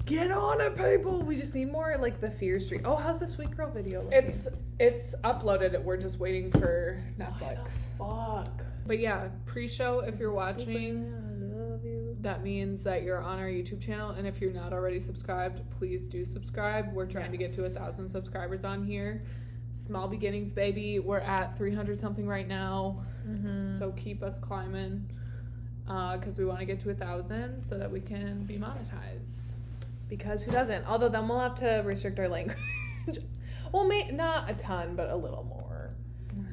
Get on it, people. We just need more like the Fear Street. Oh, how's the Sweet Girl video looking? It's uploaded. We're just waiting for Netflix. Fuck. But yeah, pre-show if you're watching, that means that you're on our YouTube channel. And if you're not already subscribed, please do subscribe. We're trying to get to 1,000 subscribers on here. Small beginnings, baby. We're at 300 something right now. So keep us climbing because we want to get to 1,000 so that we can be monetized. Because who doesn't? Although then we'll have to restrict our language. Well, not a ton, but a little more.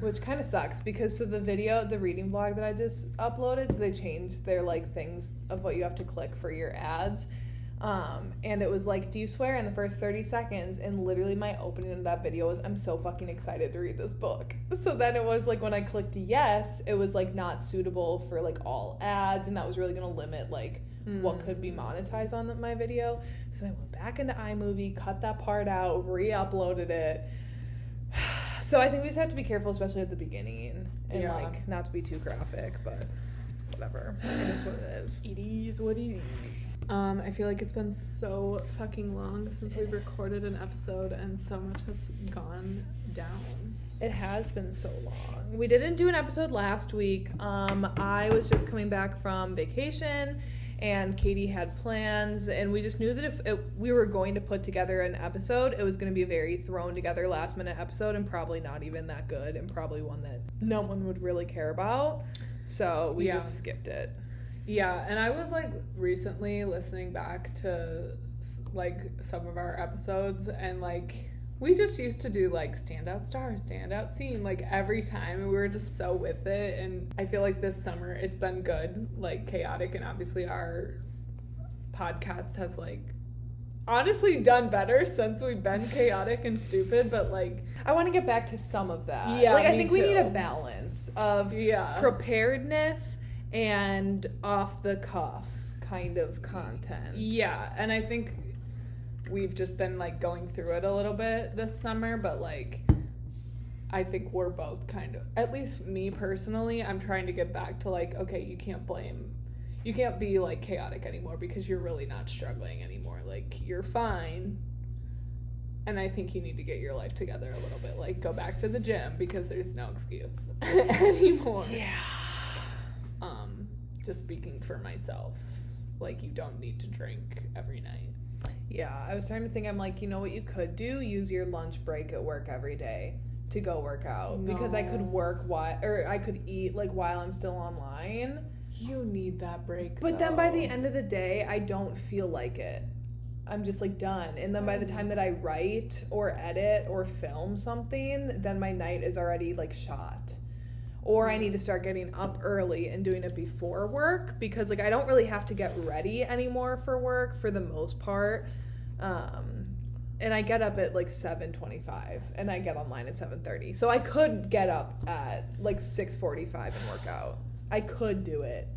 Which kind of sucks because the reading vlog that I just uploaded, so they changed their like things of what you have to click for your ads. And it was like, do you swear in the first 30 seconds? And literally my opening of that video was, I'm so fucking excited to read this book. So then it was like when I clicked yes, it was like not suitable for like all ads, and that was really going to limit like what could be monetized on my video. So I went back into iMovie, cut that part out, re-uploaded it. So I think we just have to be careful, especially at the beginning, and like not to be too graphic, but whatever. It is what it is. It is what it is. I feel like it's been so fucking long since we've recorded an episode, and so much has gone down. It has been so long. We didn't do an episode last week. I was just coming back from vacation, and Katie had plans, and we just knew that if we were going to put together an episode, it was going to be a very thrown together last minute episode, and probably not even that good, and probably one that no one would really care about. So we just skipped it. Yeah, and I was like recently listening back to like some of our episodes, and like we just used to do like standout star, standout scene like every time, and we were just so with it. And I feel like this summer it's been good, like chaotic, and obviously our podcast has like honestly done better since we've been chaotic and stupid, but like I want to get back to some of that. Yeah, like I think too. we need a balance of preparedness and off the cuff kind of content. Yeah, and I think we've just been like going through it a little bit this summer, but like I think we're both kind of, at least me personally, I'm trying to get back to like, okay, you can't be like chaotic anymore because you're really not struggling anymore. Like you're fine. And I think you need to get your life together a little bit. Like go back to the gym because there's no excuse anymore. Yeah. Just speaking for myself, like you don't need to drink every night. Yeah, I was starting to think, I'm like, you know what you could do? Use your lunch break at work every day to go work out. No. Because I could work I could eat like while I'm still online. You need that break. But then by the end of the day, I don't feel like it. I'm just like done. And then by the time that I write or edit or film something, then my night is already like shot. Or I need to start getting up early and doing it before work, because like I don't really have to get ready anymore for work for the most part. And I get up at like 7:25 and I get online at 7:30. So I could get up at like 6:45 and work out. I could do it.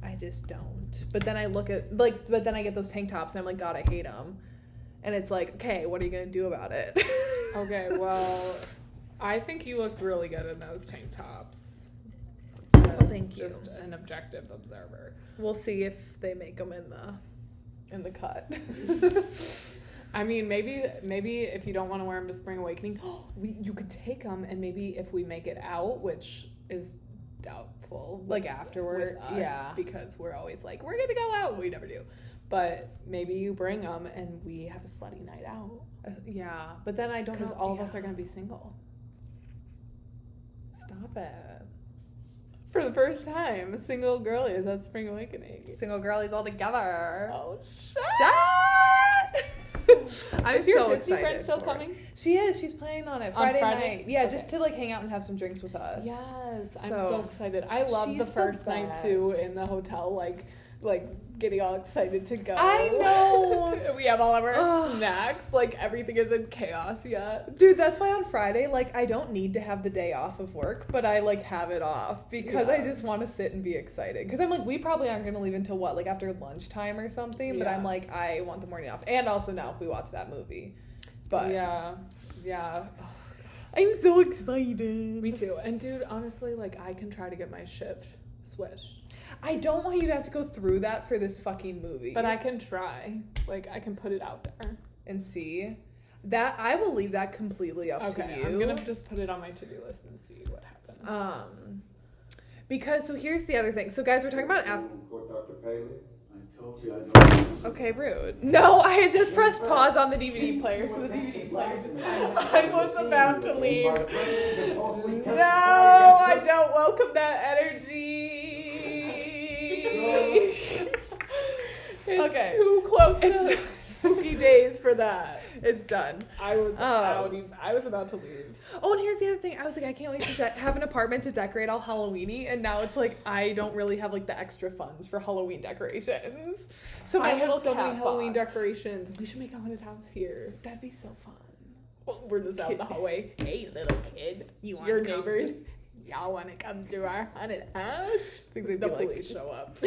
I just don't. But then I look at but then I get those tank tops and I'm like, God, I hate them. And it's like, okay, what are you going to do about it? Okay, well, I think you looked really good in those tank tops. Well, thank you. Just an objective observer. We'll see if they make them in the cut. I mean, maybe if you don't want to wear them to Spring Awakening, you could take them, and maybe if we make it out, which is doubtful, like afterward, with us, because we're always like, we're gonna go out, we never do. But maybe you bring them, and we have a slutty night out. Yeah, but then I don't know, because all of us are gonna be single. Stop it. For the first time, single girlies at Spring Awakening. Single girlies all together. Oh, shut! Is your Disney friend still coming? She is. She's playing on it Friday night. Yeah, okay. Just to like hang out and have some drinks with us. Yes, I'm so excited. I love the first night too in the hotel, like getting all excited to go. I know. We have all of our snacks. Like everything is in chaos yet. Dude, that's why on Friday, like I don't need to have the day off of work, but I like have it off because I just want to sit and be excited. Because I'm like, we probably aren't going to leave until what, like after lunchtime or something. But I'm like, I want the morning off, and also now if we watch that movie. But yeah. I'm so excited. Me too. And dude, honestly, like I can try to get my shift switched. I don't want you to have to go through that for this fucking movie. But I can try. Like, I can put it out there. And see. That, I will leave that completely up to you. Okay, I'm gonna just put it on my to-do list and see what happens. Because, so here's the other thing. So, guys, we're talking about... Dr. Paley. I told you I don't... Okay, rude. No, I had just pressed pause on the DVD player, so the DVD player just... I was about to leave. No, I don't welcome that energy. It's too close to spooky days for that. It's done. I was about to leave. Oh, and here's the other thing. I was like, I can't wait to have an apartment to decorate all Halloween-y, and now it's like I don't really have like the extra funds for Halloween decorations. So I have so many cat Halloween box. decorations. We should make a haunted house here. That'd be so fun. Well, we're just out in the hallway. Hey, little kid, your neighbors. Y'all want to come to our haunted house? I think they'd The be police show up.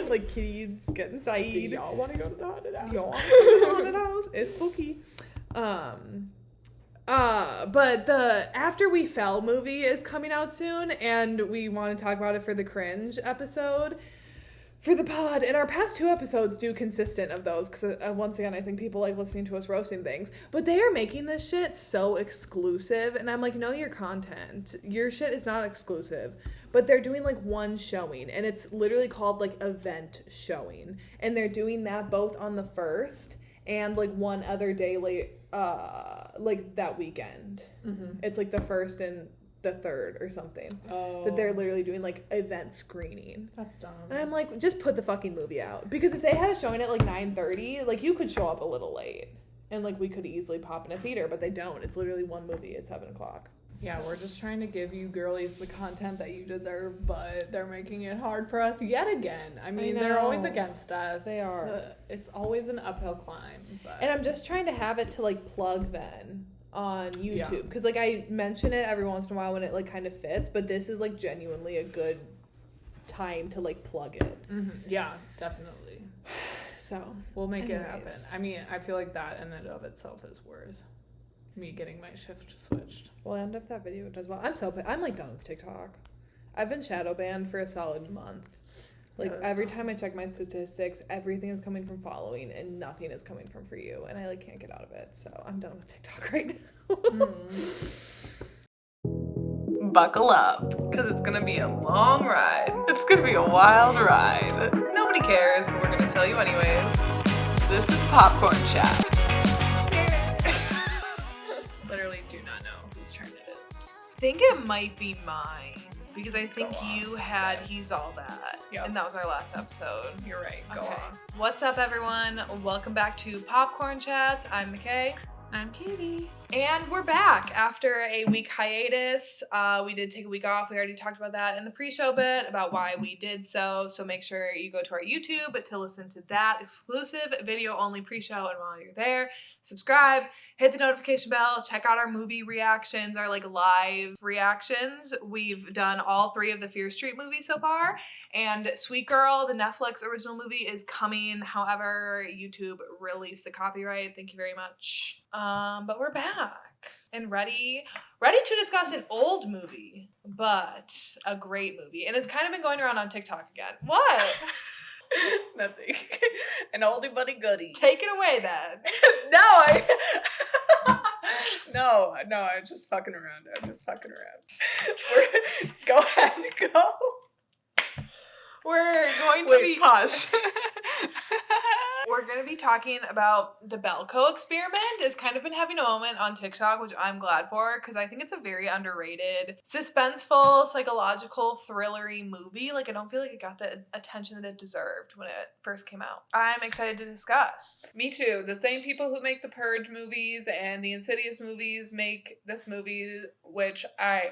like kids get inside. Do y'all want to go to the haunted house? Y'all want to go to the haunted house? It's spooky. But the After We Fell movie is coming out soon, and we want to talk about it for the cringe episode for the pod. And our past 2 episodes do consistent of those, because once again, I think people like listening to us roasting things, but they are making this shit so exclusive, and I'm like, know your content. Your shit is not exclusive. But they're doing like one showing, and it's literally called like event showing, and they're doing that both on the 1st and like one other day late, like that weekend. Mm-hmm. It's like the 1st and the 3rd or something. Oh. That they're literally doing like event screening. That's dumb. And I'm like, just put the fucking movie out, because if they had a showing at like 9:30, like you could show up a little late, and like we could easily pop in a theater, but they don't. It's literally one movie at 7 o'clock. Yeah, we're just trying to give you girlies the content that you deserve, but they're making it hard for us yet again. I mean, they're always against us. They are. It's always an uphill climb. But. And I'm just trying to have it to like plug then on YouTube, because like I mention it every once in a while when it like kind of fits, but this is like genuinely a good time to like plug it. Mm-hmm. Yeah, definitely. So we'll make it happen. I mean, I feel like that in and of itself is worse. Me getting my shift switched. Well, and if that video does well, I'm like done with TikTok. I've been shadow banned for a solid month. Like every time I check my statistics, everything is coming from following and nothing is coming from For You, and I like can't get out of it. So I'm done with TikTok right now. Buckle up, because it's gonna be a long ride. It's gonna be a wild ride. Nobody cares, but we're gonna tell you anyways. This is Popcorn Chats. Literally do not know whose turn it is. I think it might be mine, because I think you had He's All That. Yep. And that was our last episode. You're right. Go on. What's up, everyone? Welcome back to Popcorn Chats. I'm MICHAE. I'm Katie. And we're back after a week hiatus. We did take a week off. We already talked about that in the pre-show bit about why we did so. So make sure you go to our YouTube to listen to that exclusive video-only pre-show. And while you're there, subscribe, hit the notification bell, check out our movie reactions, our like live reactions. We've done all 3 of the Fear Street movies so far. And Sweet Girl, the Netflix original movie, is coming. However, YouTube released the copyright. Thank you very much. But we're back and ready to discuss an old movie, but a great movie. And it's kind of been going around on TikTok again. What? Nothing. An oldie but a goodie. Take it away then. No, I'm just fucking around. Go ahead, go. We're going to pause. We're going to be talking about the Belko Experiment. It's kind of been having a moment on TikTok, which I'm glad for, because I think it's a very underrated, suspenseful, psychological, thrillery movie. Like, I don't feel like it got the attention that it deserved when it first came out. I'm excited to discuss. Me too. The same people who make the Purge movies and the Insidious movies make this movie, which I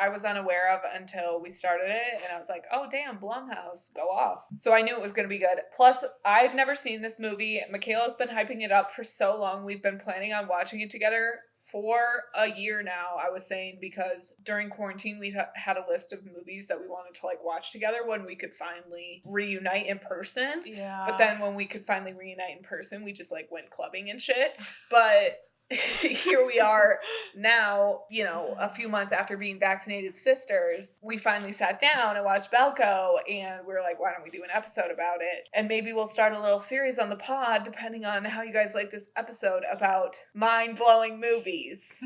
was unaware of until we started it, and I was like, oh damn, Blumhouse, go off. So I knew it was going to be good. Plus, I'd never seen this movie. Michaela's been hyping it up for so long. We've been planning on watching it together for a year now, I was saying, because during quarantine we had a list of movies that we wanted to like watch together when we could finally reunite in person. Yeah. But then when we could finally reunite in person, we just like went clubbing and shit. But here we are now, you know, a few months after being vaccinated sisters, we finally sat down and watched Belko, and we were like, why don't we do an episode about it? And maybe we'll start a little series on the pod, depending on how you guys like this episode, about mind-blowing movies.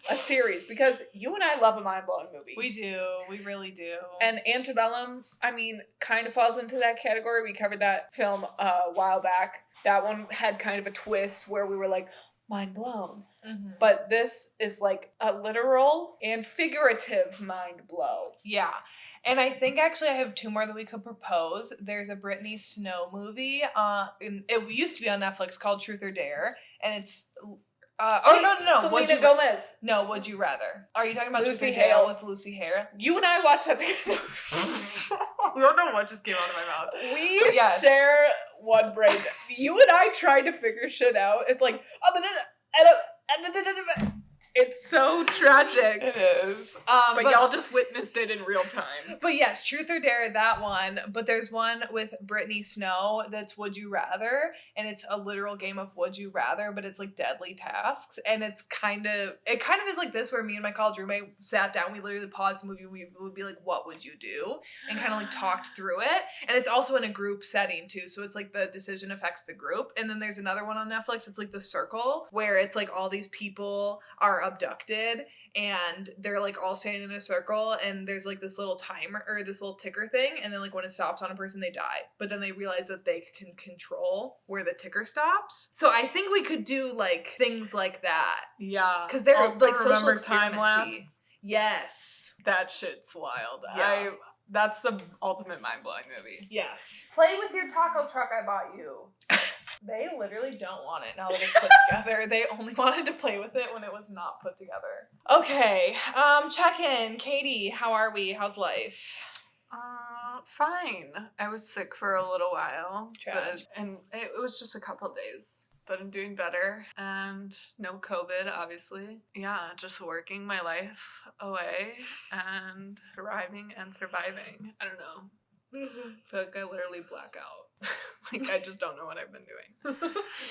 A series, because you and I love a mind-blowing movie. We do. We really do. And Antebellum, I mean, kind of falls into that category. We covered that film a while back. That one had kind of a twist where we were like, mind blown. Mm-hmm. But this is like a literal and figurative mind blow. Yeah. And I think actually I have 2 more that we could propose. There's a Brittany Snow movie. It used to be on Netflix called Truth or Dare. And it's... no. Selena Gomez. No, Would You Rather? Are you talking about Lucy Truth or Hale. Dare with Lucy Hale? You and I watched that together. I don't know what just came out of my mouth. We share one brain. You and I tried to figure shit out. It's like, it's so tragic. It is. But y'all just witnessed it in real time. But yes, Truth or Dare, that one. But there's one with Brittany Snow that's Would You Rather. And it's a literal game of Would You Rather, but it's like deadly tasks. And it kind of is like this, where me and my college roommate sat down. We literally paused the movie. We would be like, what would you do? And kind of like talked through it. And it's also in a group setting too. So it's like the decision affects the group. And then there's another one on Netflix. It's like The Circle, where it's like all these people are abducted and they're like all standing in a circle, and there's like this little timer or this little ticker thing, and then like when it stops on a person they die, but then they realize that they can control where the ticker stops. So I think we could do like things like that. Yeah, because they're also like social remember time lapse. Yes, that shit's wild. Yeah. That's the ultimate mind-blowing movie. Yes. Play with your taco truck I bought you. They literally don't want it now that it's put together. They only wanted to play with it when it was not put together. Okay, check in. Katie, how are we? How's life? Fine. I was sick for a little while. Trash. And it was just a couple days. But I'm doing better. And no COVID, obviously. Yeah, just working my life away and thriving and surviving. I don't know. I feel like I literally black out. Like, I just don't know what I've been doing.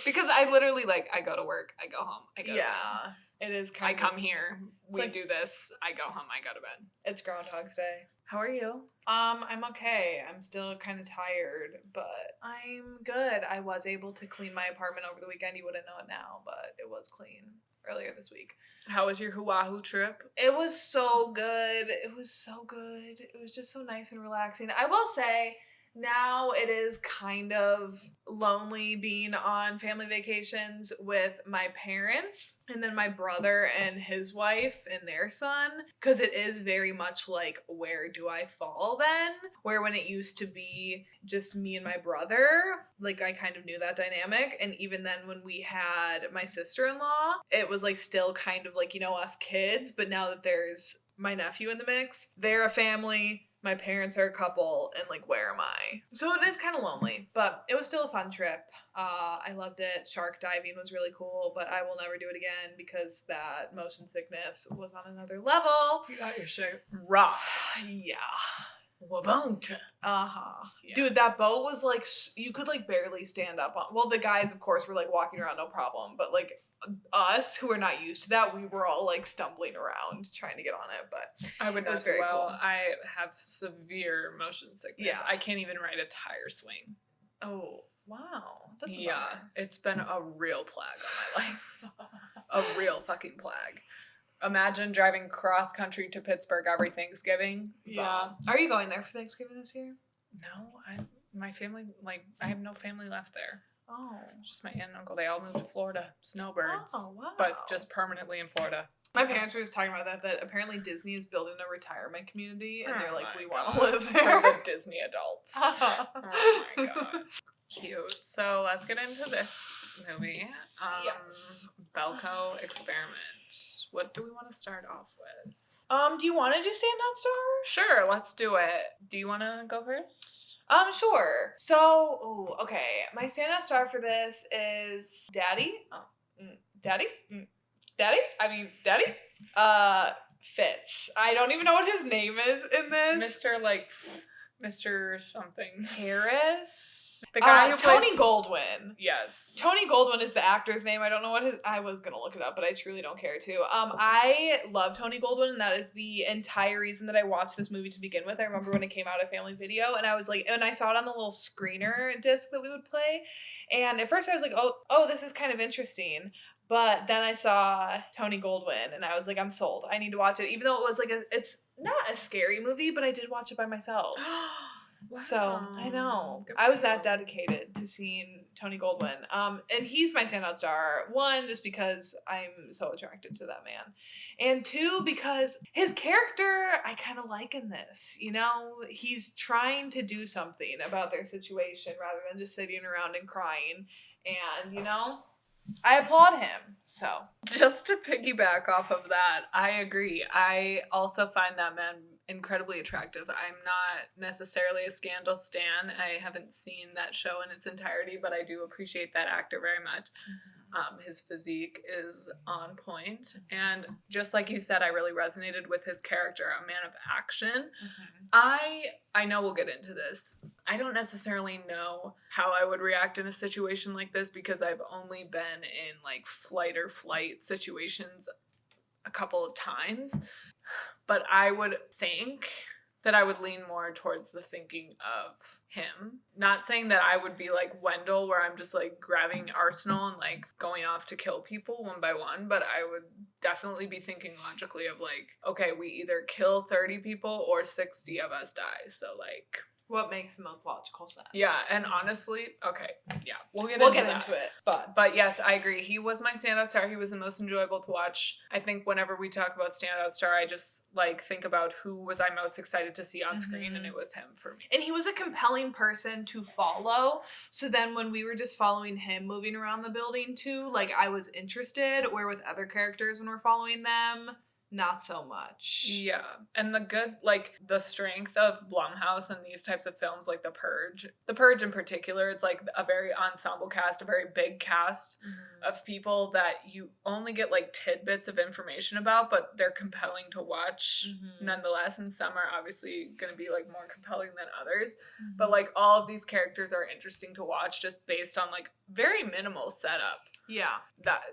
Because I literally, like, I go to work, I go home, I go to bed. It is I come here, we do this, I go home, I go to bed. It's Groundhog's Day. How are you? I'm okay. I'm still kind of tired, but I'm good. I was able to clean my apartment over the weekend. You wouldn't know it now, but it was clean earlier this week. How was your Oahu trip? It was so good. It was so good. It was just so nice and relaxing. I will say, now it is kind of lonely being on family vacations with my parents and then my brother and his wife and their son, because it is very much like, where do I fall then? Where when it used to be just me and my brother, like I kind of knew that dynamic. And even then when we had my sister-in-law, it was like still kind of like, you know, us kids. But now that there's my nephew in the mix, they're a family. My parents are a couple, and like, where am I? So it is kind of lonely, but it was still a fun trip. I loved it. Shark diving was really cool, but I will never do it again because that motion sickness was on another level. You got your shit rocked. Yeah. Waboncha. Uh-huh. Yeah. Dude, that boat was like, you could like barely stand up on. Well, the guys, of course, were like walking around no problem, but like us who are not used to that, we were all like stumbling around trying to get on it, but I would it was not do very well. cool. I have severe motion sickness. Yeah. I can't even ride a tire swing. Oh, wow. That's a Yeah, bummer. it's been a real plague on my life. A real fucking plague. Imagine driving cross country to Pittsburgh every Thanksgiving. Yeah. Are you going there for Thanksgiving this year? No, my family, like, I have no family left there. Oh. Just my aunt and uncle. They all moved to Florida. Snowbirds. Oh, wow. But just permanently in Florida. My parents were just talking about that apparently Disney is building a retirement community, and they're like, Oh we my want to God. live For there. the Disney adults. Oh my God. Cute. So let's get into this movie. Yes. Belko Experiment. What do we want to start off with? Do you want to do standout star? Sure, let's do it. Do you want to go first? Sure. So, okay. My standout star for this is Daddy. Daddy? Daddy? Fitz. I don't even know what his name is in this. Mr. like Mr. something. Harris. The guy who Tony plays... Goldwyn. Yes. Tony Goldwyn is the actor's name. I don't know what his... I was going to look it up, but I truly don't care to. I love Tony Goldwyn, and that is the entire reason that I watched this movie to begin with. I remember when it came out at Family Video, and I was like... And I saw it on the little screener disc that we would play. And at first I was like, oh, this is kind of interesting. But then I saw Tony Goldwyn, and I was like, I'm sold. I need to watch it. Even though it was like it's not a scary movie, but I did watch it by myself. Wow. So, I know. Good I was for that you. dedicated to seeing Tony Goldwyn. And he's my standout star. One, just because I'm so attracted to that man. And two, because his character, I kind of like in this. You know, he's trying to do something about their situation rather than just sitting around and crying. And, you know, I applaud him. So, Just to piggyback off of that, I agree. I also find that man incredibly attractive. I'm not necessarily a Scandal stan. I haven't seen that show in its entirety, but I do appreciate that actor very much. His physique is on point. And just like you said, I really resonated with his character, a man of action. I know we'll get into this. I don't necessarily know how I would react in a situation like this because I've only been in like flight or flight situations a couple of times. But I would think that I would lean more towards the thinking of him. Not saying that I would be like Wendell, where I'm just like grabbing arsenal and like going off to kill people one by one, but I would definitely be thinking logically of like, okay, we either kill 30 people or 60 of us die. So like, what makes the most logical sense? yeah, and honestly, okay, yeah, we'll get into it. But yes, I agree. He was my standout star. He was the most enjoyable to watch. I think whenever we talk about standout star, I just like think about who was I most excited to see on screen, and it was him for me. And he was a compelling person to follow. So then when we were just following him moving around the building too, like I was interested, where with other characters when we're following them, not so much. Yeah. And the strength of Blumhouse and these types of films like The Purge in particular, it's like a very ensemble cast, a very big cast of people that you only get like tidbits of information about, but they're compelling to watch nonetheless. And some are obviously going to be like more compelling than others. But like all of these characters are interesting to watch just based on like very minimal setup. Yeah.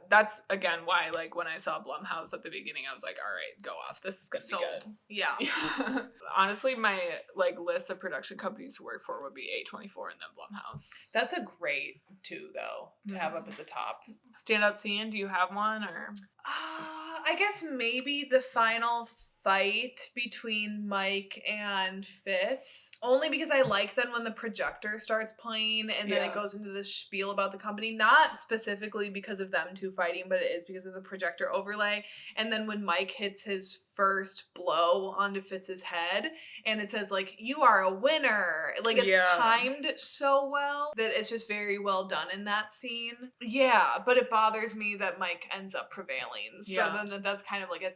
That's again why like when I saw Blumhouse at the beginning, I was like, all right, go off. This is gonna be good. Yeah. Honestly, my like list of production companies to work for would be A24 and then Blumhouse. That's a great two though to have up at the top. Standout scene, do you have one or? I guess maybe the final fight between Mike and Fitz. Only because I like then when the projector starts playing and then it goes into this spiel about the company. Not specifically because of them two fighting, but it is because of the projector overlay. And then when Mike hits his first blow onto Fitz's head and it says like, you are a winner. Like it's timed so well that it's just very well done in that scene. Yeah, but it bothers me that Mike ends up prevailing. So then that's kind of like a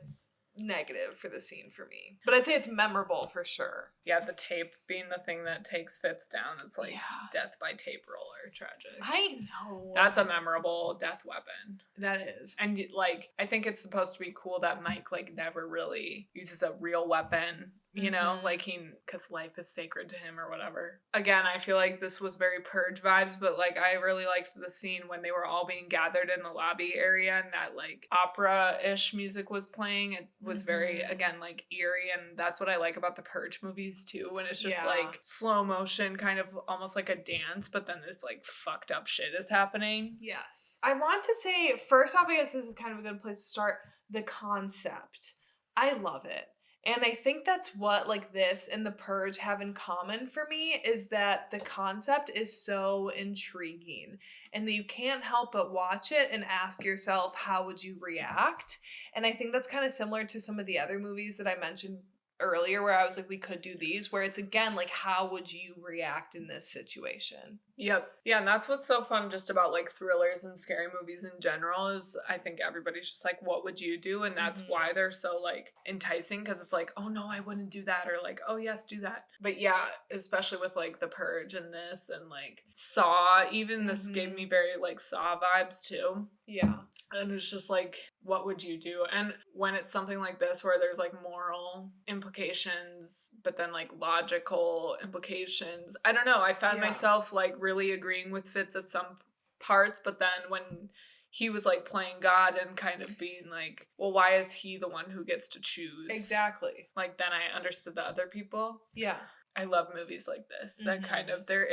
negative for the scene for me. But I'd say it's memorable for sure. Yeah, the tape being the thing that takes Fitz down. It's like death by tape roller, tragic. I know. That's a memorable death weapon. That is. And like, I think it's supposed to be cool that Mike like never really uses a real weapon. You know, like because life is sacred to him or whatever. Again, I feel like this was very Purge vibes, but like I really liked the scene when they were all being gathered in the lobby area and that like opera-ish music was playing. It was very, again, like eerie, and that's what I like about the Purge movies too, when it's just like slow motion, kind of almost like a dance, but then this like fucked up shit is happening. Yes. I want to say, first off, I guess this is kind of a good place to start, the concept. I love it. And I think that's what like this and The Purge have in common for me, is that the concept is so intriguing and that you can't help but watch it and ask yourself, how would you react? And I think that's kind of similar to some of the other movies that I mentioned earlier where I was like, we could do these, where it's again like, how would you react in this situation? Yep. Yeah, and that's what's so fun just about like thrillers and scary movies in general is I think everybody's just like, what would you do? And that's why they're so like enticing because it's like, oh no, I wouldn't do that, or like, oh yes, do that. But yeah, especially with like The Purge and this and like Saw, even this gave me very like Saw vibes too. Yeah. And it's just like, what would you do? And when it's something like this where there's like moral implications, but then like logical implications, I don't know. I found myself like really agreeing with Fitz at some parts, but then when he was like playing God and kind of being like, well, why is he the one who gets to choose? Exactly. Like then I understood the other people. Yeah. I love movies like this. That kind of, there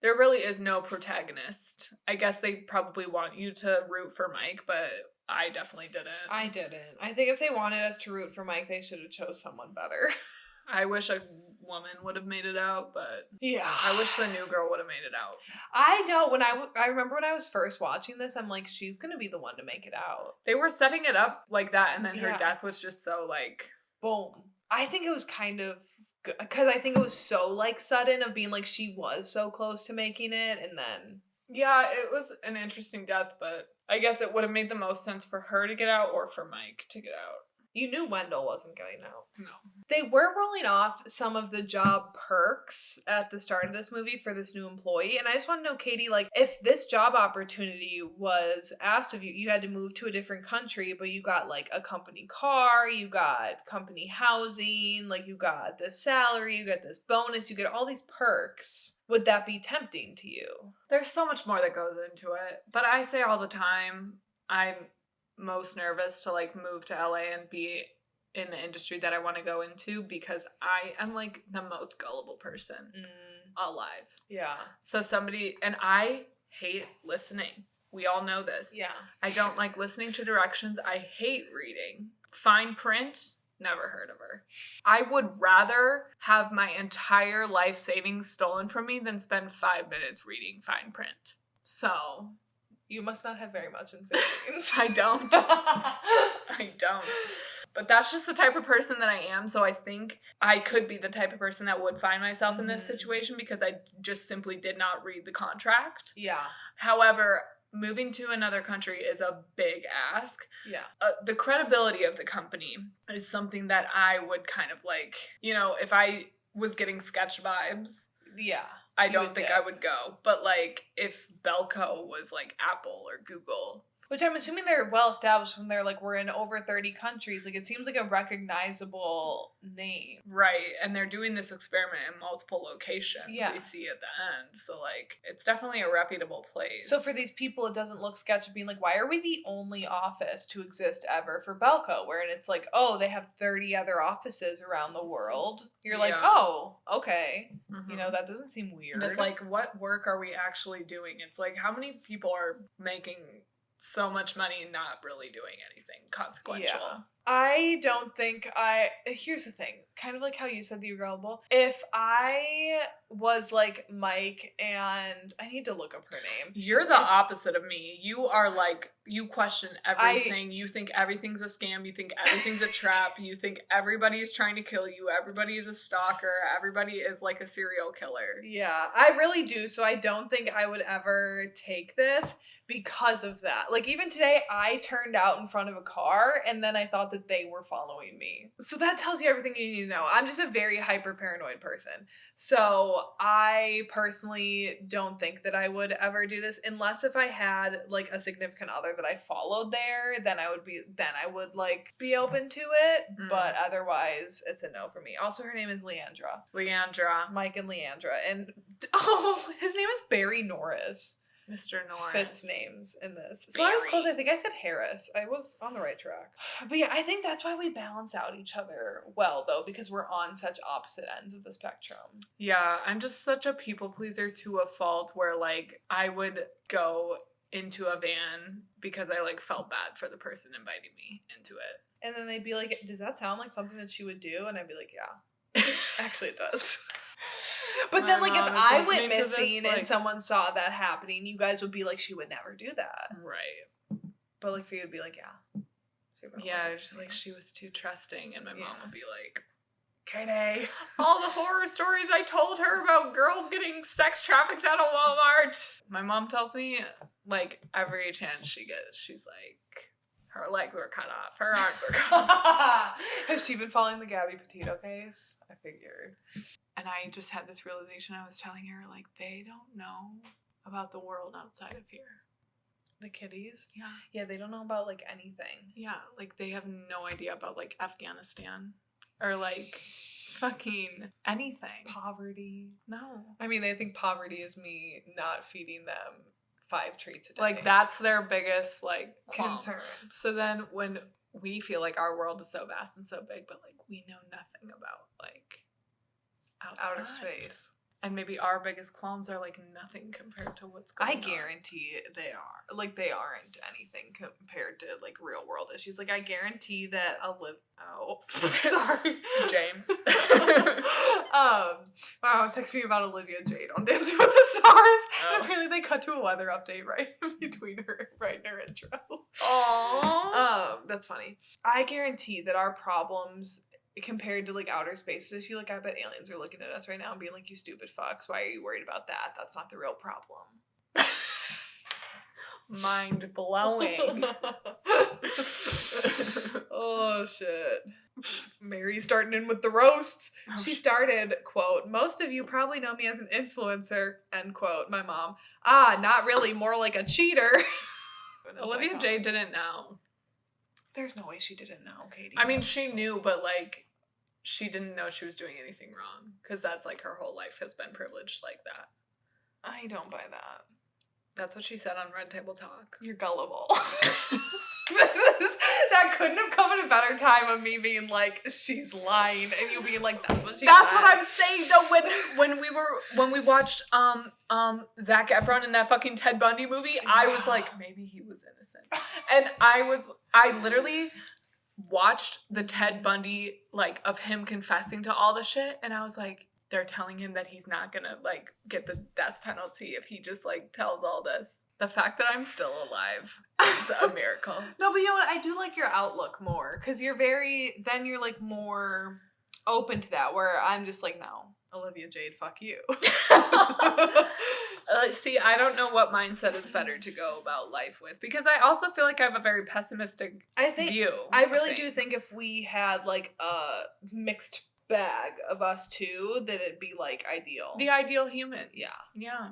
really is no protagonist. I guess they probably want you to root for Mike, but I definitely didn't. I didn't. I think if they wanted us to root for Mike, they should have chose someone better. I wish a woman would have made it out, but yeah. I wish the new girl would have made it out. I know. I remember when I was first watching this, I'm like, she's going to be the one to make it out. They were setting it up like that, and then her death was just so like... Boom. I think it was kind of... Because I think it was so, like, sudden of being, like, she was so close to making it, and then... Yeah, it was an interesting death, but I guess it would have made the most sense for her to get out or for Mike to get out. You knew Wendell wasn't getting out. No. They were rolling off some of the job perks at the start of this movie for this new employee. And I just want to know, Katie, like, if this job opportunity was asked of you, you had to move to a different country, but you got, like, a company car, you got company housing, like, you got this salary, you got this bonus, you get all these perks. Would that be tempting to you? There's so much more that goes into it. But I say all the time, I'm most nervous to like move to LA and be in the industry that I want to go into because I am like the most gullible person alive. Yeah. So and I hate listening. We all know this. Yeah. I don't like listening to directions. I hate reading. Fine print, never heard of her. I would rather have my entire life savings stolen from me than spend 5 minutes reading fine print. So... You must not have very much in savings. I don't. I don't. But that's just the type of person that I am. So I think I could be the type of person that would find myself in this situation because I just simply did not read the contract. Yeah. However, moving to another country is a big ask. Yeah. The credibility of the company is something that I would kind of like, you know, if I was getting sketch vibes. Yeah. I don't think I would go. But, like, if Belko was, like, Apple or Google. Which I'm assuming they're well established when they're, like, we're in over 30 countries. Like, it seems like a recognizable name. Right. And they're doing this experiment in multiple locations. Yeah. We see at the end. So, like, it's definitely a reputable place. So for these people, it doesn't look sketchy being like, why are we the only office to exist ever for Belko? Where it's like, oh, they have 30 other offices around the world. You're like, oh, okay. Mm-hmm. You know, that doesn't seem weird. And it's like, what work are we actually doing? It's like, how many people are making so much money and not really doing anything consequential? Yeah. I don't think here's the thing, kind of like how you said that you're gullible. If I was like Mike and I need to look up her name. You're the opposite of me. You are like, you question everything. You think everything's a scam. You think everything's a trap. You think everybody is trying to kill you. Everybody is a stalker. Everybody is like a serial killer. Yeah, I really do. So I don't think I would ever take this because of that. Like even today, I turned out in front of a car and then I thought that they were following me. So that tells you everything you need to know. I'm just a very hyper paranoid person. So I personally don't think that I would ever do this unless if I had like a significant other that I followed there, then I would like be open to it. But otherwise it's a no for me. Also, her name is Leandra. Mike and Leandra. And his name is Barry Norris. Mr. Norris. Fits names in this. So I was close. I think I said Harris. I was on the right track. But yeah, I think that's why we balance out each other well, though, because we're on such opposite ends of the spectrum. Yeah, I'm just such a people pleaser to a fault where, like, I would go into a van because I, like, felt bad for the person inviting me into it. And then they'd be like, does that sound like something that she would do? And I'd be like, yeah. Actually, it does. But then, like, if I went missing and someone saw that happening, you guys would be like, she would never do that. Right. But, like, for you to be like, yeah. Yeah, like, she was too trusting. And my mom would be like, Katie. All the horror stories I told her about girls getting sex trafficked out of Walmart. My mom tells me, like, every chance she gets, she's like, her legs were cut off, her arms were cut off. Has she been following the Gabby Petito case? I figured. And I just had this realization. I was telling her, like, they don't know about the world outside of here. The kiddies? Yeah. Yeah, they don't know about, like, anything. Yeah, like, they have no idea about, like, Afghanistan. Or, like, fucking anything. Poverty. No. I mean, they think poverty is me not feeding them 5 treats a day. Like, that's their biggest, like, qualm. concern. So then when we feel like our world is so vast and so big, but, like, we know nothing about, like, outside. Outer space. And maybe our biggest qualms are, like, nothing compared to what's going on. I guarantee they are. Like, they aren't anything compared to, like, real world issues. Like, I guarantee that sorry. James. My mom was texting me about Olivia Jade on Dancing with the Stars. And apparently they cut to a weather update right in between her, right in her intro. Aww. That's funny. I guarantee that our problems compared to, like, outer space issue, like, I bet aliens are looking at us right now and being like, you stupid fucks, why are you worried about that? That's not the real problem. Mind blowing. Oh, shit. Mary's starting in with the roasts. She started, quote, most of you probably know me as an influencer, end quote. My mom, not really, more like a cheater. Olivia Jade didn't know. There's no way she didn't know, Katie. I mean, she knew, but, like, she didn't know she was doing anything wrong. Because that's, like, her whole life has been privileged like that. I don't buy that. That's what she said on Red Table Talk. You're gullible. That couldn't have come at a better time of me being like, she's lying, and you being like, that's what she said. That's what I'm saying, though. When we watched Zac Efron in that fucking Ted Bundy movie, I was like, maybe he was innocent. And I literally watched the Ted Bundy, like, of him confessing to all the shit, and I was like, they're telling him that he's not gonna, like, get the death penalty if he just, like, tells all this. The fact that I'm still alive is a miracle. No, but you know what? I do like your outlook more, because you're like, more open to that, where I'm just like, no, Olivia Jade, fuck you. See, I don't know what mindset is better to go about life with, because I also feel like I have a very pessimistic view. I really do think if we had, like, a mixed bag of us two, that it'd be, like, ideal. The ideal human. Yeah. Yeah.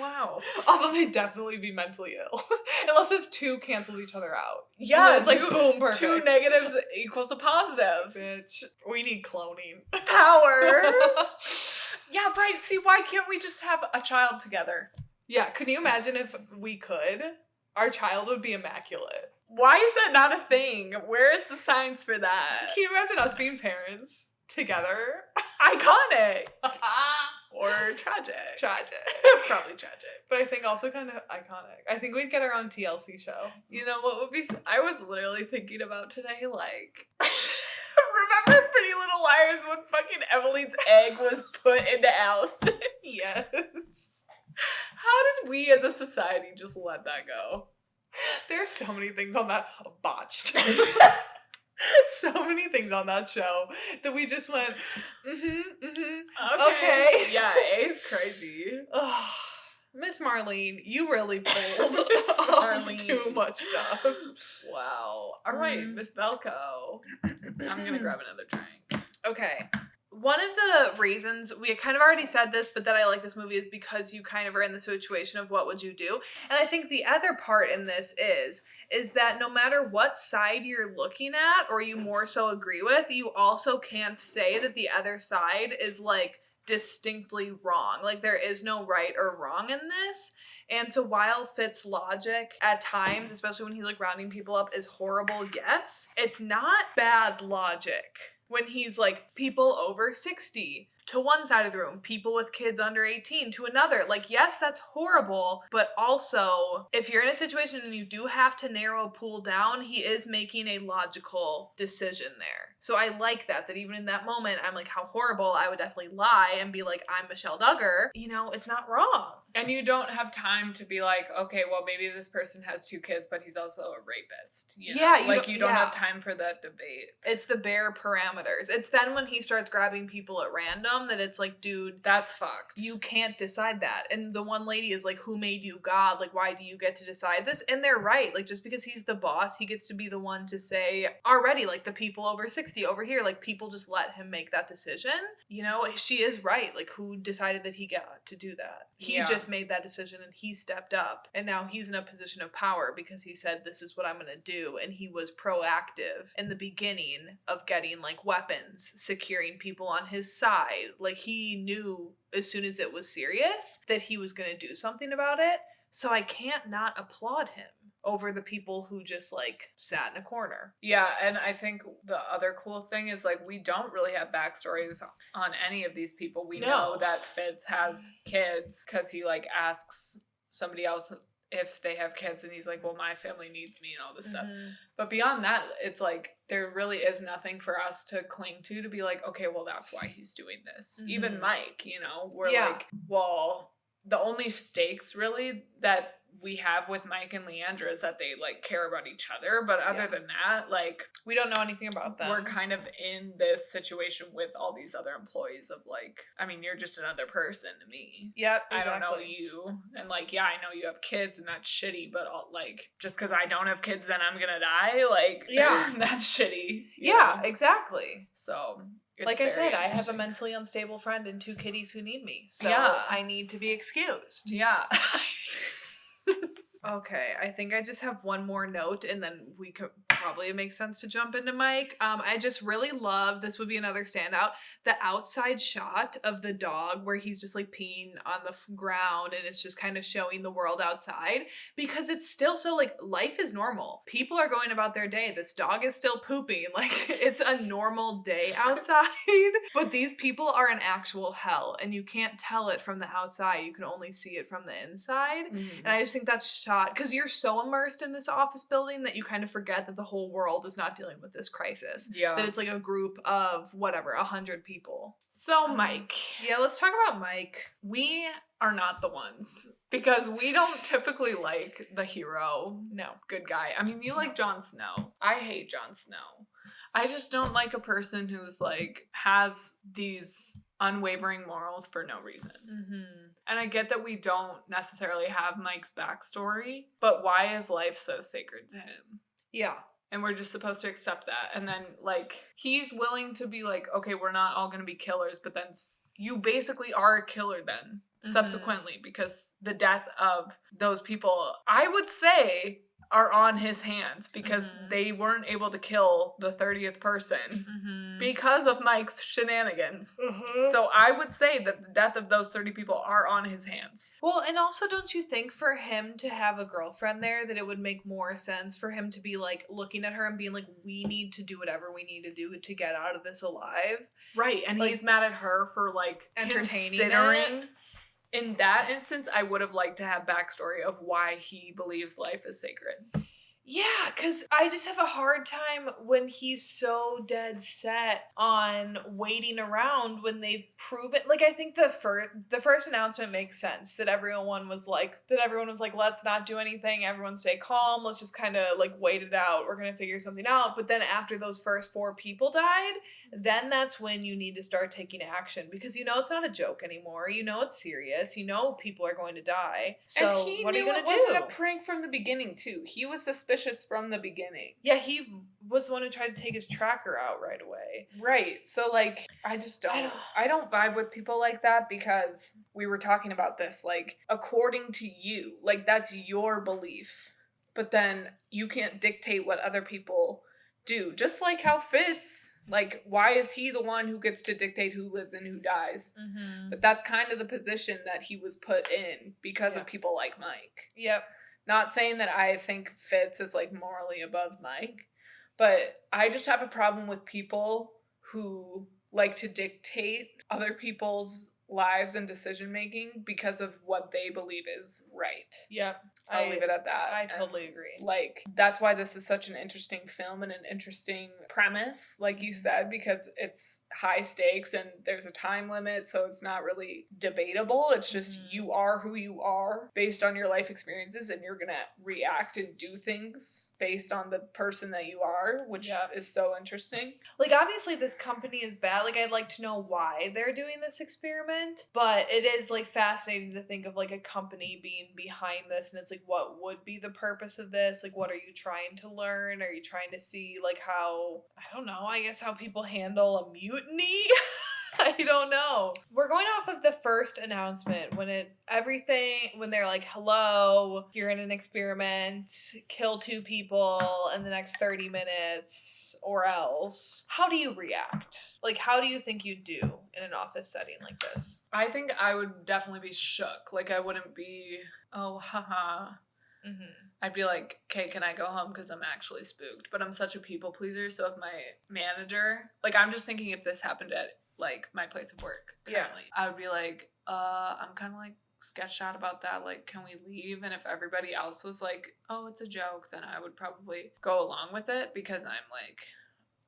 Wow. Although they'd definitely be mentally ill. Unless if 2 cancels each other out. Yeah. It's like, boom, perfect. 2 negatives equals a positive. Bitch. We need cloning. Power. Yeah, right. See, why can't we just have a child together? Yeah, can you imagine if we could? Our child would be immaculate. Why is that not a thing? Where is the science for that? Can you imagine us being parents together? Iconic. Or tragic. Tragic. Probably tragic. But I think also kind of iconic. I think we'd get our own TLC show. You know what would be... I was literally thinking about today, like... Remember Pretty Little Liars when fucking Emily's egg was put into Allison? Yes. How did we as a society just let that go? There's so many things on that botched. So many things on that show that we just went, okay. Yeah, A's crazy. Oh, Miss Marlene, you really pulled off too much stuff. Wow. All right, Miss Belko. I'm gonna grab another drink. Okay. One of the reasons, we kind of already said this, but that I like this movie is because you kind of are in the situation of what would you do. And I think the other part in this is that no matter what side you're looking at or you more so agree with, you also can't say that the other side is, like, distinctly wrong. Like, there is no right or wrong in this. And so while Fitz's logic at times, especially when he's, like, rounding people up, is horrible, yes, it's not bad logic. When he's like, people over 60 to one side of the room, people with kids under 18 to another. Like, yes, that's horrible, but also, if you're in a situation and you do have to narrow a pool down, he is making a logical decision there. So I like that even in that moment, I'm like, how horrible. I would definitely lie and be like, I'm Michelle Duggar. You know, it's not wrong. And you don't have time to be like, okay, well, maybe this person has 2 kids, but he's also a rapist. You know? Yeah. You don't have time for that debate. It's the bare parameters. It's then when he starts grabbing people at random that it's like, dude, that's fucked. You can't decide that. And the one lady is like, who made you God? Like, why do you get to decide this? And they're right. Like, just because he's the boss, he gets to be the one to say, already, like, the people over 60 over here, like, people just let him make that decision. You know, she is right. Like, who decided that he got to do that? He just made that decision and he stepped up. And now he's in a position of power because he said, this is what I'm going to do. And he was proactive in the beginning of getting, like, weapons, securing people on his side. Like, he knew as soon as it was serious that he was going to do something about it. So I can't not applaud him over the people who just like sat in a corner. Yeah, and I think the other cool thing is like we don't really have backstories on any of these people. We know that Fitz has kids because he like asks somebody else if they have kids and he's like, well, my family needs me and all this stuff. But beyond that, it's like there really is nothing for us to cling to be like, okay, well, that's why he's doing this. Even Mike, you know, we're like, well, the only stakes really that we have with Mike and Leandra is that they like care about each other, but other than that, like we don't know anything about them. We're kind of in this situation with all these other employees of like, I mean, you're just another person to me. Yep, exactly. I don't know you, and like, yeah, I know you have kids, and that's shitty. But like, just because I don't have kids, then I'm gonna die. Like, that's shitty. You know? Exactly. So. Like I said, I have a mentally unstable friend and 2 kitties who need me. So I need to be excused. Yeah. Okay, I think I just have one more note and then we could probably make sense to jump into Mike. I just really love, this would be another standout, the outside shot of the dog where he's just like peeing on the ground and it's just kind of showing the world outside because it's still so like life is normal. People are going about their day. This dog is still pooping. Like it's a normal day outside, but these people are in actual hell and you can't tell it from the outside. You can only see it from the inside. And I just think that's because you're so immersed in this office building that you kind of forget that the whole world is not dealing with this crisis. Yeah. That it's like a group of 100 people. So Mike. Yeah, let's talk about Mike. We are not the ones because we don't typically like the hero. No. Good guy. I mean, you like Jon Snow. I hate Jon Snow. I just don't like a person who's like has these unwavering morals for no reason. And I get that we don't necessarily have Mike's backstory, but why is life so sacred to him? Yeah. And we're just supposed to accept that. And then, like, he's willing to be like, okay, we're not all going to be killers, but then you basically are a killer then, subsequently, because the death of those people, I would say, are on his hands because they weren't able to kill the 30th person because of Mike's shenanigans. So I would say that the death of those 30 people are on his hands. Well, and also don't you think for him to have a girlfriend there that it would make more sense for him to be like looking at her and being like, we need to do whatever we need to do to get out of this alive? Right. And like, he's mad at her for like entertaining considering. In that instance, I would have liked to have backstory of why he believes life is sacred. Yeah, because I just have a hard time when he's so dead set on waiting around when they've proven. Like, I think the first announcement makes sense that everyone was like, let's not do anything. Everyone stay calm. Let's just kind of like wait it out. We're gonna figure something out. But then after those first 4 people died, then that's when you need to start taking action because you know it's not a joke anymore. You know it's serious. You know people are going to die. So and he what knew are you gonna it do? wasn't a prank from the beginning too. He was suspicious from the beginning. Yeah, he was the one who tried to take his tracker out right away. Right. So like I don't vibe with people like that because we were talking about this like according to you, like that's your belief. But then you can't dictate what other people do. Just like how Fitz, like, why is he the one who gets to dictate who lives and who dies? But that's kind of the position that he was put in because of people like Mike. Yep. Not saying that I think Fitz is, like, morally above Mike, but I just have a problem with people who like to dictate other people's lives and decision making because of what they believe is right. Yep. I'll leave it at that. I totally agree. Like, that's why this is such an interesting film and an interesting premise, like you said, because it's high stakes and there's a time limit, so it's not really debatable. It's just you are who you are based on your life experiences, and you're gonna react and do things based on the person that you are, which is so interesting. Like, obviously this company is bad. Like, I'd like to know why they're doing this experiment, but it is like fascinating to think of like a company being behind this, and it's like, what would be the purpose of this? Like, what are you trying to learn? Are you trying to see like how, I don't know, I guess how people handle a mutiny? I don't know. We're going off of the first announcement when they're like, hello, you're in an experiment, kill 2 people in the next 30 minutes or else. How do you react? Like, how do you think you'd do in an office setting like this? I think I would definitely be shook. Like, I wouldn't be, oh, haha. Mm-hmm. I'd be like, okay, can I go home because I'm actually spooked? But I'm such a people pleaser, so if my manager, like, I'm just thinking if this happened at like my place of work currently, I would be like, I'm kind of like sketched out about that, like, can we leave? And if everybody else was like, oh, it's a joke, then I would probably go along with it because I'm like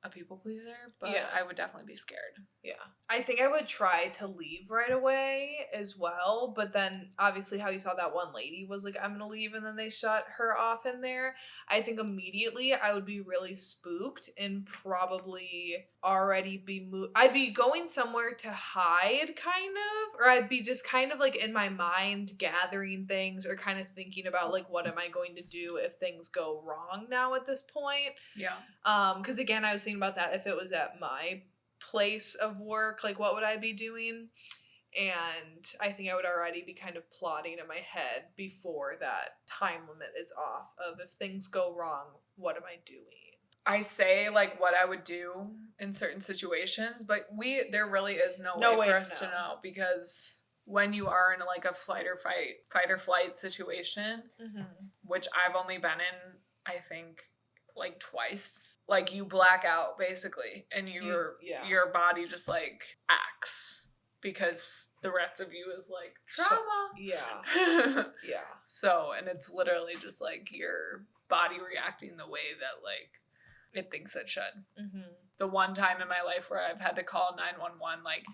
a people pleaser, but I would definitely be scared. Yeah. I think I would try to leave right away as well, but then obviously how you saw that one lady was like, I'm gonna leave, and then they shut her off in there. I think immediately I would be really spooked and probably already be I'd be going somewhere to hide, kind of, or I'd be just kind of like in my mind gathering things or kind of thinking about like, what am I going to do if things go wrong now at this point? Yeah. Because again, I was thinking about that if it was at my place of work, like what would I be doing? And I think I would already be kind of plotting in my head before that time limit is off of if things go wrong, what am I doing? I say like what I would do in certain situations, but there really is no way for us to know, because when you are in like a fight or flight situation, which I've only been in, I think like twice. Like, you black out, basically, and your body just, like, acts because the rest of you is, like, trauma. Yeah. So, and it's literally just, like, your body reacting the way that, like, it thinks it should. The one time in my life where I've had to call 911, like,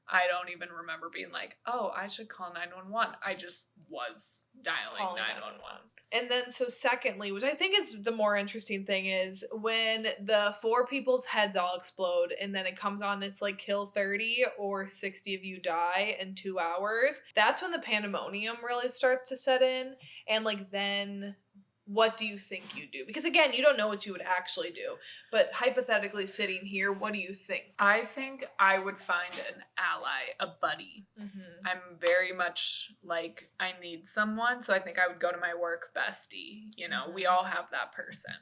I don't even remember being like, oh, I should call 911. I just was dialing 911. And then, so secondly, which I think is the more interesting thing, is when the 4 people's heads all explode and then it comes on, it's like kill 30 or 60 of you die in 2 hours. That's when the pandemonium really starts to set in. And like, then what do you think you do? Because again, you don't know what you would actually do. But hypothetically sitting here, what do you think? I think I would find an ally, a buddy. I'm very much like, I need someone. So I think I would go to my work bestie. You know, we all have that person.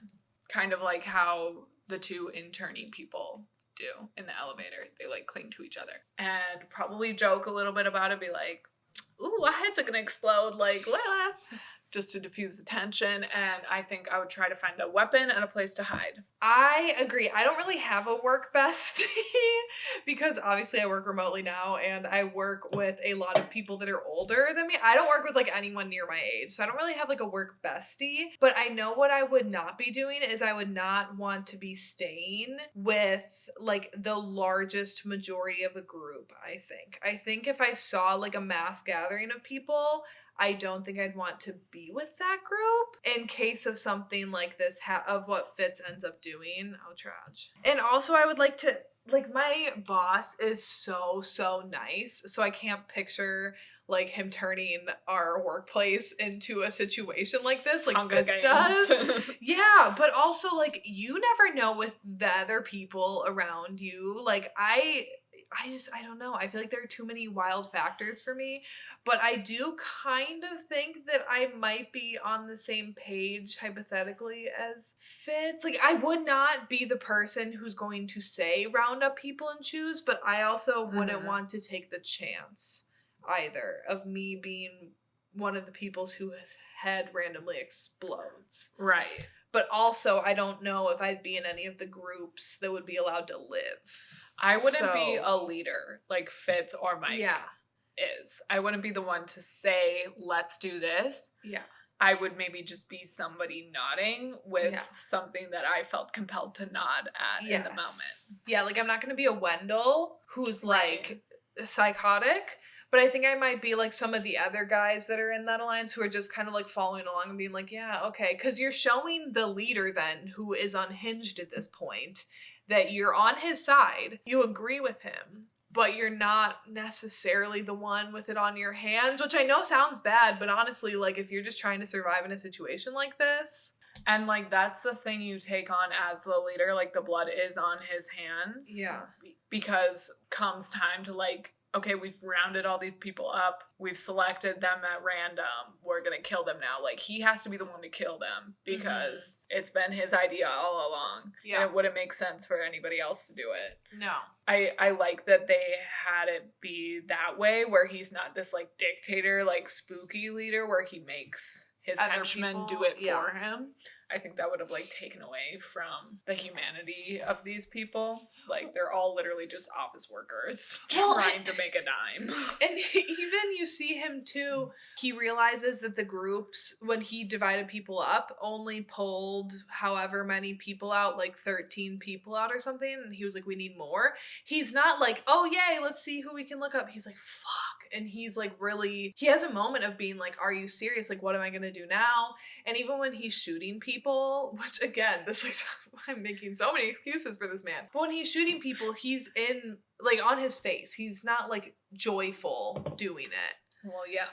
Kind of like how the 2 interning people do in the elevator. They like cling to each other. And probably joke a little bit about it. Be like, ooh, our heads are going to explode like LYLAS. Just to diffuse the tension, and I think I would try to find a weapon and a place to hide. I agree. I don't really have a work bestie because obviously I work remotely now, and I work with a lot of people that are older than me. I don't work with like anyone near my age, so I don't really have like a work bestie, but I know what I would not be doing is I would not want to be staying with like the largest majority of a group. I think if I saw like a mass gathering of people, I don't think I'd want to be with that group in case of something like this, of what Fitz ends up doing. Oh, trash. And also I would like to, like, my boss is so nice, so I can't picture like him turning our workplace into a situation like this, like Hunger Fitz Games. does. Yeah, but also like you never know with the other people around you. Like I don't know. I feel like there are too many wild factors for me, but I do kind of think that I might be on the same page hypothetically as Fitz. Like, I would not be the person who's going to say round up people and choose, but I also wouldn't want to take the chance either of me being one of the people whose head randomly explodes. Right. But also, I don't know if I'd be in any of the groups that would be allowed to live. I wouldn't be a leader like Fitz or Mike. Yeah. is. I wouldn't be the one to say, let's do this. Yeah. I would maybe just be somebody nodding with Yeah. something that I felt compelled to nod at in the moment. Yeah, like I'm not going to be a Wendell who's Right. like psychotic, but I think I might be like some of the other guys that are in that alliance who are just kind of like following along and being like, yeah, okay. Because you're showing the leader then, who is unhinged at this point, that you're on his side. You agree with him, but you're not necessarily the one with it on your hands, which I know sounds bad, but honestly, like if you're just trying to survive in a situation like this. And like that's the thing you take on as the leader, like the blood is on his hands. Yeah. Because comes time to like, okay, we've rounded all these people up. We've selected them at random. We're going to kill them now. Like, he has to be the one to kill them because it's been his idea all along. Yeah. And it wouldn't make sense for anybody else to do it. No. I like that they had it be that way, where he's not this, like, dictator, like, spooky leader where he makes his Other henchmen people, do it yeah. for him. I think that would have, like, taken away from the humanity of these people. Like, they're all literally just office workers trying to make a dime. And even you see him, too, he realizes that the groups, when he divided people up, only pulled however many people out, like 13 people out or something, and he was like, we need more. He's not like, oh, yay, let's see who we can look up. He's like, fuck. And he's like, really, he has a moment of being like, are you serious? Like, what am I going to do now? And even when he's shooting people, which again, this is, I'm making so many excuses for this man. But when he's shooting people, he's in, like, on his face. He's not, like, joyful doing it. Well, yeah.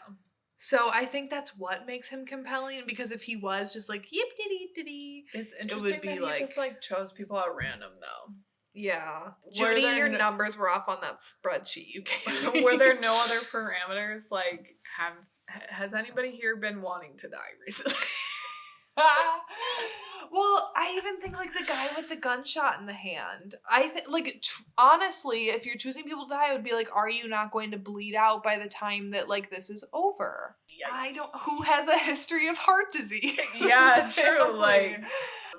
So I think that's what makes him compelling, because if he was just like, yip diddy diddy, It's interesting be that he like- just, like, chose people at random, though. yeah. Were Judy, there your no- numbers were off on that spreadsheet you gave me. Were there no other parameters? Like, has anybody here been wanting to die recently? Well, I even think like the guy with the gunshot in the hand. I think like honestly, if you're choosing people to die, I would be like, are you not going to bleed out by the time that like this is over? Yeah. I don't. Who has a history of heart disease? Yeah, true. Like,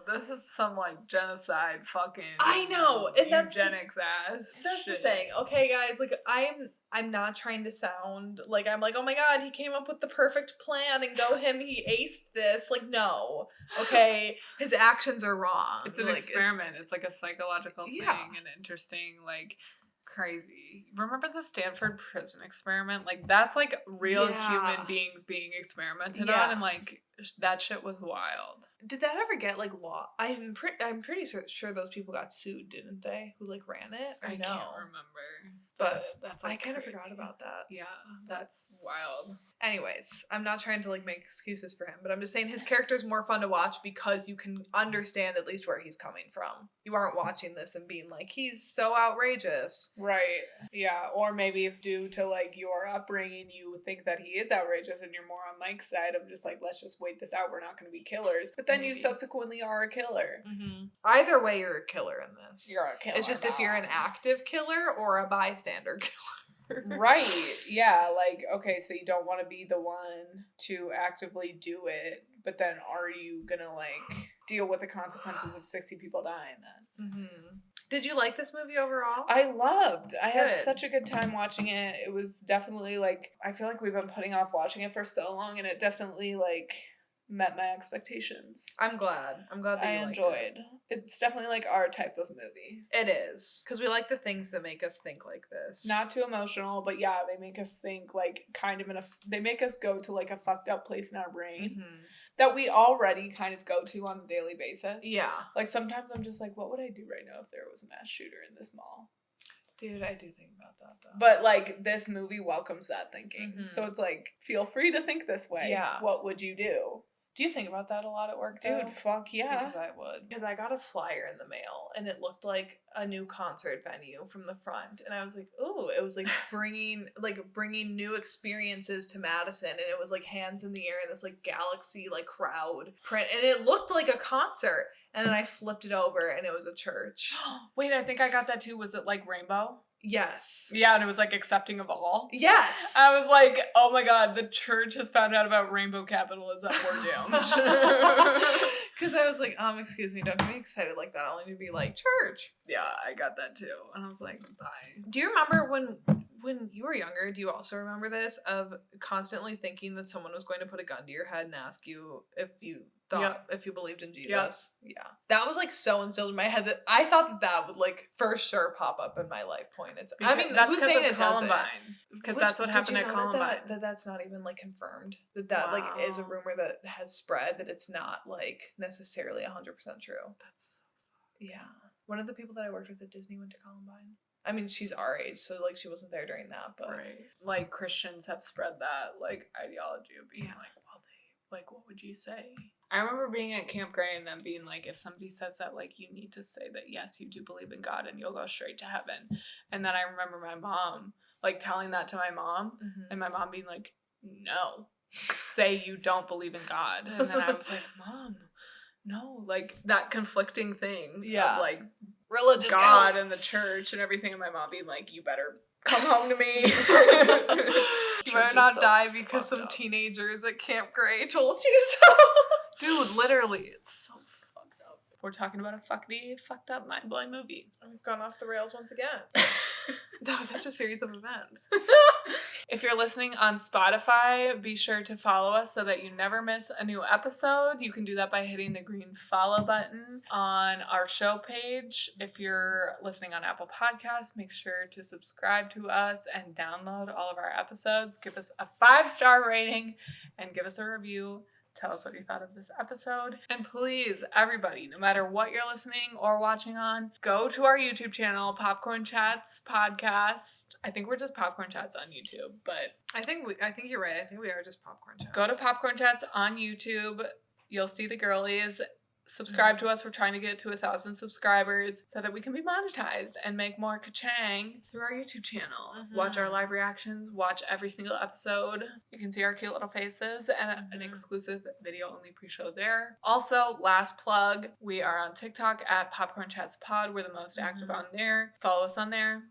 this is some like genocide fucking. I know, and that's eugenics ass. That's shit. the thing. Okay, guys, like I'm not trying to sound like I'm like, oh my god, he came up with the perfect plan and go him, he aced this. Like, no. Okay, his actions are wrong. It's an like, experiment. It's like a psychological thing, Yeah. and interesting, like crazy. Remember the Stanford prison experiment? Like, that's like real Yeah. human beings being experimented Yeah. on, and like that shit was wild. Did that ever get like law? I'm pretty sure those people got sued, didn't they? Who like ran it? I can't remember, But that's I like kind of crazy. forgot about that. Yeah, that's wild. Anyways, I'm not trying to like make excuses for him, but I'm just saying his character's more fun to watch because you can understand at least where he's coming from. You aren't watching this and being like, he's so outrageous. Right. Yeah. Or maybe if due to like your upbringing, you think that he is outrageous and you're more on Mike's side of just like, let's just wait this out. We're not going to be killers. But then you Maybe. subsequently are a killer. Mm-hmm. Either way, you're a killer in this. You're a killer. It's just if you're an active killer or a bystander killer. Right. Yeah. Like, okay, so you don't want to be the one to actively do it, but then are you going to like deal with the consequences of 60 people dying then? Mm-hmm. Did you like this movie overall? I had Good. such a good time watching it. It was definitely like, I feel like we've been putting off watching it for so long, and it definitely like met my expectations. I'm glad that I you liked enjoyed. it. It's definitely like our type of movie. It is. Because we like the things that make us think like this. Not too emotional, but yeah, they make us think like kind of they make us go to like a fucked up place in our brain Mm-hmm. that we already kind of go to on a daily basis. Yeah. Like sometimes I'm just like, what would I do right now if there was a mass shooter in this mall? Dude, I do think about that though. But like this movie welcomes that thinking. Mhm. So it's like, feel free to think this way. Yeah. What would you do? Do you think about that a lot at work, Dude, though? fuck yeah. Because I would. Because I got a flyer in the mail, and it looked like a new concert venue from the front, and I was like, "Ooh!" It was like bringing new experiences to Madison, and it was like hands in the air and this like galaxy like crowd print, and it looked like a concert. And then I flipped it over, and it was a church. Wait, I think I got that too. Was it like Rainbow? Yes. Yeah, and it was like accepting of all. Yes. I was like, oh my god, the church has found out about rainbow capitalism. We're doomed. Because I was like, excuse me, don't get me excited like that. I only need to be like, church. Yeah, I got that too. And I was like, bye. Do you remember when when you were younger, do you also remember this of constantly thinking that someone was going to put a gun to your head and ask you if you thought if you believed in Jesus? Yeah. That was like so instilled in my head that I thought that would like for sure pop up in my life point. I mean, that's who's saying it doesn't? Because that's what happened at Columbine. That's not even like confirmed. That like is a rumor that has spread, that it's not like necessarily 100% true. That's One of the people that I worked with at Disney went to Columbine. I mean, she's our age, so like she wasn't there during that, but like Christians have spread that like ideology of being like, well, they like, what would you say? I remember being at Camp Gray and them being like, if somebody says that, like, you need to say that yes, you do believe in God and you'll go straight to heaven. And then I remember my mom like telling that to my mom, and my mom being like, no, say you don't believe in God. And then I was like, Mom, no, like that conflicting thing of like religious God and the church and everything, and my mom being like, you better come home to me. You better not die because some teenagers at Camp Gray told you so. Dude, literally, it's so fucked up. We're talking about a fucked up, mind-blowing movie. We've gone off the rails once again. That was such a series of events. If you're listening on Spotify, be sure to follow us so that you never miss a new episode. You can do that by hitting the green follow button on our show page. If you're listening on Apple Podcasts, make sure to subscribe to us and download all of our episodes. Give us a 5-star rating and give us a review. Tell us what you thought of this episode. And please, everybody, no matter what you're listening or watching on, go to our YouTube channel, Popcorn Chats Podcast. I think we're just Popcorn Chats on YouTube, but I think you're right. I think we are just Popcorn Chats. Go to Popcorn Chats on YouTube. You'll see the girlies. Subscribe to us. We're trying to get to 1,000 subscribers so that we can be monetized and make more ka-chang through our YouTube channel. Watch our live reactions. Watch every single episode. You can see our cute little faces and an exclusive video-only pre-show there. Also, last plug, we are on TikTok at Popcorn Chats Pod. We're the most active on there. Follow us on there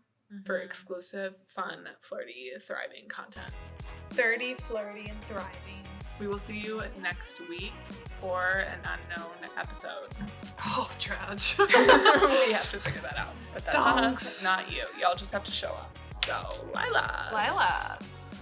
for exclusive, fun, flirty, thriving content. 30, flirty, and thriving. We will see you next week for an unknown episode. Oh, trash. We have to figure that out. But that's on us, not you. Y'all just have to show up. So, LYLAS. LYLAS.